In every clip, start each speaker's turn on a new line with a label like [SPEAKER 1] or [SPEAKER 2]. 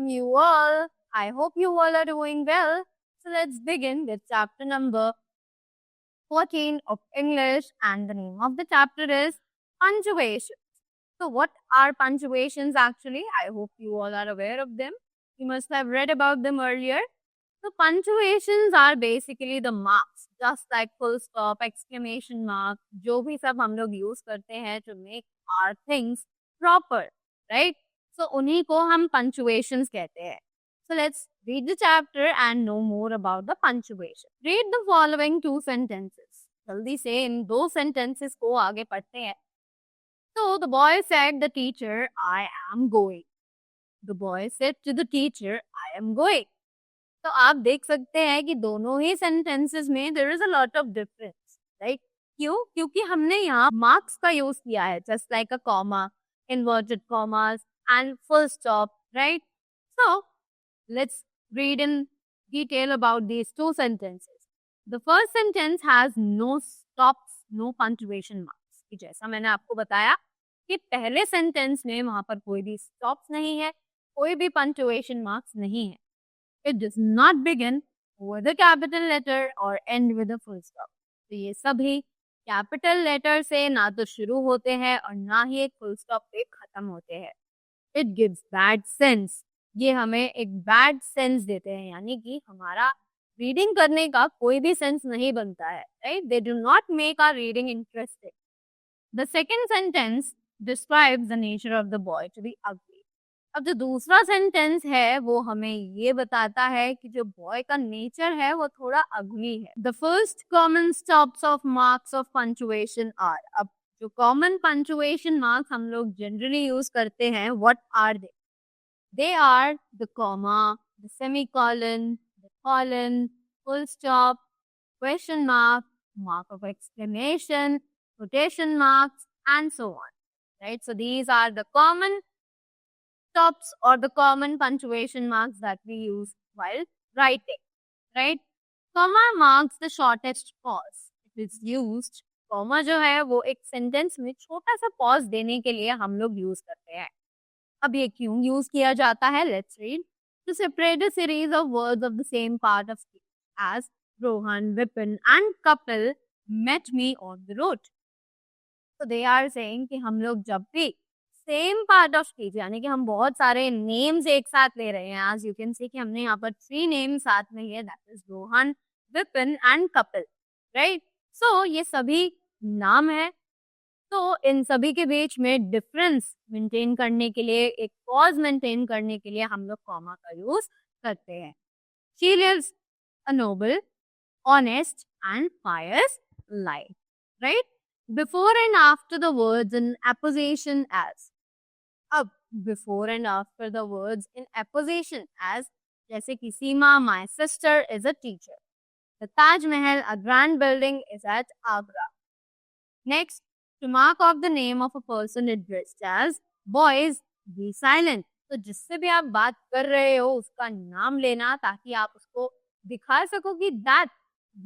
[SPEAKER 1] welcome you all. I hope you all are doing well. So let's begin with chapter number 14 of English, and the name of the chapter is punctuation. So what are punctuations actually? I hope you all are aware of them. You must have read about them earlier. So punctuations are basically the marks, just like full stop, exclamation mark, जो भी सब हम लोग use करते हैं to make our things proper, right? So उन्हीं को हम punctuations कहते हैं. So let's read the chapter and know more about the punctuation. Read the following 2 sentences. जल्दी से इन 2 sentences को आगे पढ़ते हैं. So the boy said the teacher, I am going. The boy said to the teacher, I am going. तो आप देख सकते हैं कि दोनों ही सेंटेंसेस में there is a lot of difference, right? क्यों? क्योंकि हमने यहाँ मार्क्स का यूज किया है, just like a comma, inverted commas and full stop, right? So let's read in detail about these two sentences. The first sentence has no stops, no punctuation marks. कि जैसा मैंने आपको बताया कि पहले सेंटेंस में वहां पर कोई भी स्टॉप्स नहीं है, कोई भी punctuation marks नहीं है. It does not begin with a capital letter or end with a full stop. तो ये सभी कैपिटल लेटर से ना तो शुरू होते हैं और ना ही एक फुल स्टॉप पे खत्म होते हैं. It gives bad sense. ये हमें एक बैड सेंस देते हैं, यानी कि हमारा रीडिंग करने का कोई भी सेंस नहीं बनता है, right? They do not make our reading interesting. The second sentence describes the nature of the boy to be ugly. अब जो दूसरा सेंटेंस है वो हमें ये बताता है कि जो बॉय का नेचर है वो थोड़ा अगली है. The first common stops of marks of punctuation are. अब जो कॉमन पंचुएशन मार्क्स हम लोग जनरली यूज करते हैं, what are they? They are the comma, the semicolon, the colon, full stop, question mark, mark of exclamation, quotation marks, and so on. Right? So these are the common stops or the common punctuation marks that we use while writing, right? Comma marks the shortest pause. It is used, comma जो है वो एक sentence में छोटा सा pause देने के लिए हम लोग use करते हैं. अब ये क्यों use किया जाता है? Let's read. To separate a series of words of the same part of speech, as Rohan, Vipin and Kapil met me on the road. So they are saying कि हम लोग जब भी सेम पार्ट ऑफ स्पीच, यानी कि हम बहुत सारे नेम्स एक साथ ले रहे हैं, आज यू कैन सी कि हमने यहाँ पर 3 नेम्स साथ में लिए, that is Rohan, Vipin and Kapil, right? So ये सभी नाम है, तो इन सभी के बीच में डिफरेंस मेंटेन करने के लिए, एक पॉज मेंटेन करने के लिए हम लोग कॉमा का यूज करते हैं. She lives a noble, honest and pious life, right? Before and after the words in apposition as. अब before and after the words in apposition as, जैसे कि सीमा, my sister is a teacher. The Taj Mahal, a grand building, is at Agra. Next, to mark off the name of a person addressed as, boys, be silent. तो जिससे भी आप बात कर रहे हो उसका नाम लेना, ताकि आप उसको दिखा सको कि that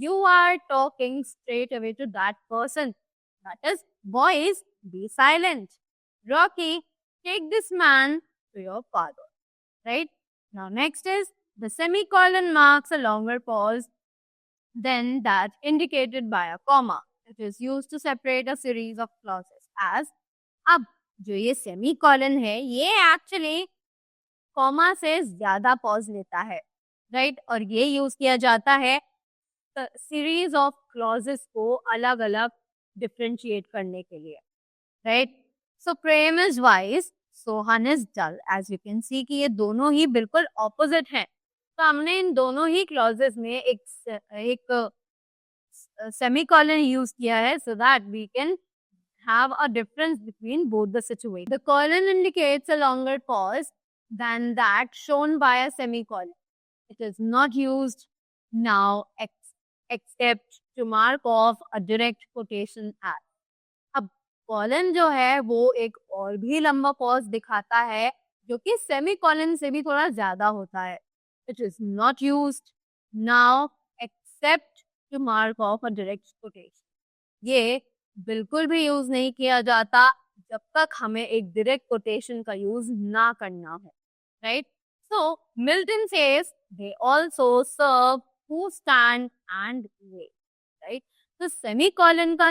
[SPEAKER 1] you are talking straight away to that person. That is, boys, be silent. Rocky, take this man to your father. Right? Now next is, the semicolon marks a longer pause than that indicated by a comma. It is used to separate a series of clauses. As, अब जो ये semicolon है, ये actually comma से ज़्यादा pause लेता है, right? और ये यूज किया जाता है सीरीज ऑफ क्लॉजेस को अलग अलग डिफरेंशिएट करने के लिए, right? So Prem is wise, Sohan is dull. As you can see कि ये दोनों ही बिल्कुल ऑपोजिट हैं, तो हमने इन दोनों ही क्लॉजेस में एक सेमीकोलन यूज किया है, so that we can have a difference between both the situations. The colon indicates a longer pause than that shown by a semicolon. It is not used now except to mark off a direct quotation as. अब colon जो है वो एक और भी लंबा pause दिखाता है, जो कि सेमीकोलन से भी थोड़ा ज्यादा होता है. It is not used now except to mark off a direct quotation. ये बिल्कुल भी यूज नहीं किया जाता जब तक हमें एक डायरेक्ट कोटेशन का यूज ना करना हो, right? So Milton says they also serve who stand and wait, right? तो सेमीकोलन का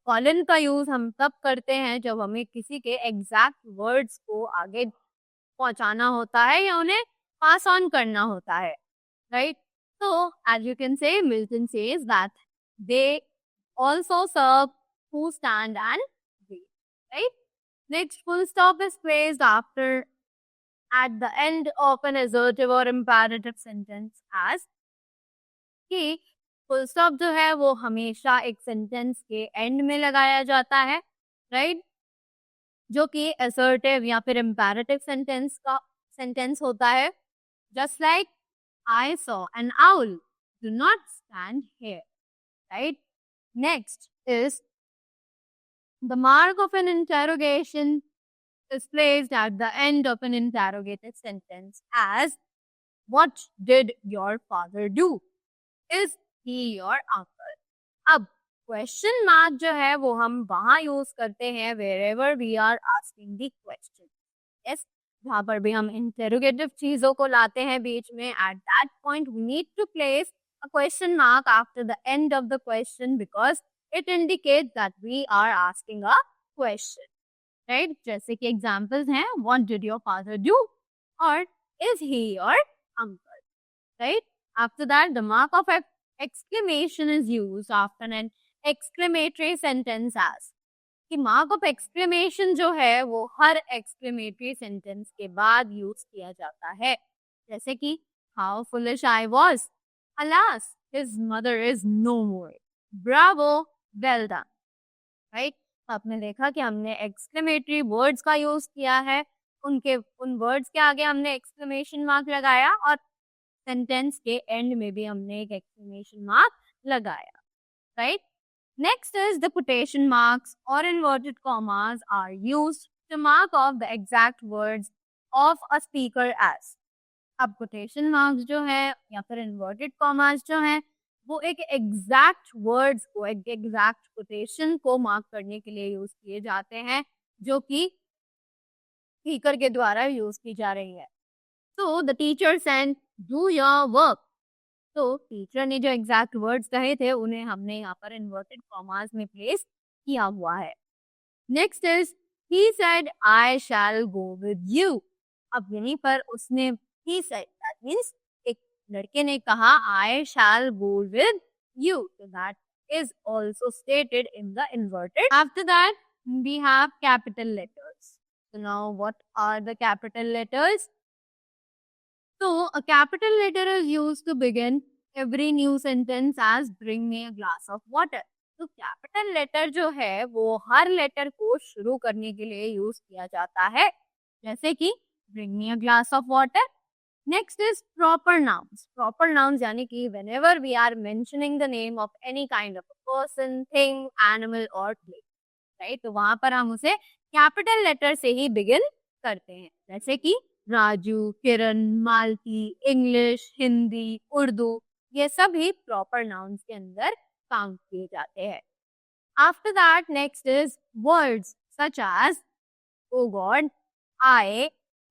[SPEAKER 1] कॉलन का यूज हम तब करते हैं जब हमें किसी के एग्जैक्ट वर्ड्स को आगे पहुंचाना होता है या उन्हें पास ऑन करना होता है, right? So as you can say, Milton says that they also serve who stand and wait, right? Next, full stop is placed after at the end of an assertive or imperative sentence as कि full stop जो है वो हमेशा एक sentence के and में लगाया जाता है, राइट? जो कि असर्टिव या फिर इम्पेरेटिव सेंटेंस होता है, just like I saw an owl. Do not stand here, right? Next is the mark of an interrogation is placed at the end of an interrogative sentence as what did your father do? Is he your uncle? अब question mark जो है वो हम वहां use करते हैं wherever we are asking the question. Yes, जहाँ पर भी हम इंटेरोगेटिव चीजों को लाते हैं बीच में, at that point we need to place a question mark after the end of the question because it indicates that we are asking a question, right? जैसे कि एग्जाम्पल्स हैं what did your father do or is he your uncle, right? After that, the mark of exclamation is used after an exclamatory sentence as कि mark of exclamation जो है वो हर exclamatory sentence के बाद use किया जाता है, जैसे कि how foolish I was, alas his mother is no more, bravo, well done, right? आपने देखा कि हमने एक्सक्लेमेटरी वर्ड्स का यूज किया है, उन वर्ड्स के आगे हमने एक्सक्लेमेशन मार्क लगाया और सेंटेंस के एंड में भी हमने एक एक्सक्लेमेशन मार्क लगाया, right? Next is the quotation marks or inverted commas are used to mark off the exact words of a speaker as. अब quotation marks जो है या फिर inverted commas जो हैं वो एक exact words को, एक exact quotation को mark करने के लिए यूज किए जाते हैं जो कि speaker के द्वारा यूज की जा रही है. So the teacher said, do your work. तो टीचर ने जो एग्जैक्ट वर्ड्स कहे थे उन्हें हमने यहाँ पर इन्वर्टेड कॉमास में प्लेस किया हुआ है. Next is he said I shall go with you. अब यहीं पर उसने ही सेड, दैट मींस एक लड़के ने कहा I shall go with you, so that is also stated in the inverted. After that we have capital letters. So now what are the capital letters? So a capital letter is used to begin every new sentence as bring me a glass of water. तो capital letter जो है वो हर letter को शुरू करने के लिए use किया जाता है, जैसे कि bring me a glass of water. Next is proper nouns. Proper nouns यानी कि whenever we are mentioning the name of any kind of a person, thing, animal or place, right? तो वहां पर हम उसे कैपिटल लेटर से ही begin करते हैं, जैसे कि राजू, किरण, मालती, इंग्लिश, हिंदी, उर्दू, ये सभी प्रॉपर नाउन्स के अंदर काउंट किए जाते हैं. After that next is words such as O God, I,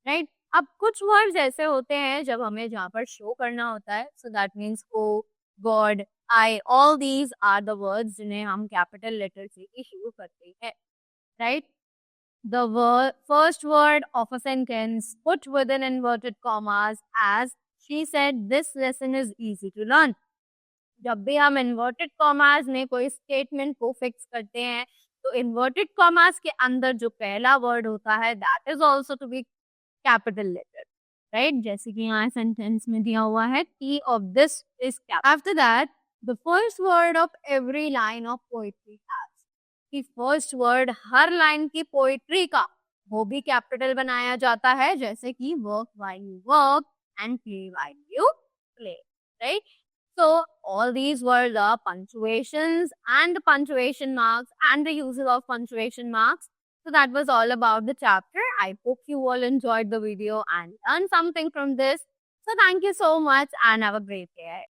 [SPEAKER 1] right? अब कुछ वर्ड्स ऐसे होते हैं जब हमें जहाँ पर शो करना होता है, so that means O God, I, all these are the words जिन्हें हम कैपिटल लेटर से ही शुरू करते हैं, right? The first word of a sentence put within inverted commas as she said this lesson is easy to learn. जब भी हम inverted commas में कोई statement को fix करते हैं तो inverted commas के अंदर जो पहला word होता है that is also to be capital letter, right? जैसे कि यहाँ sentence में दिया हुआ है T of this is capital. After that the first word of every line of poetry has कि फर्स्ट वर्ड हर लाइन की पोइट्री का वो भी कैपिटल बनाया जाता है, जैसे कि work while you work and play while you play, right? So all these words are punctuations and the punctuation marks and the uses of punctuation marks. So that was all about the chapter. I hope you all enjoyed the video and learned something from this. So thank you so much and have a great day.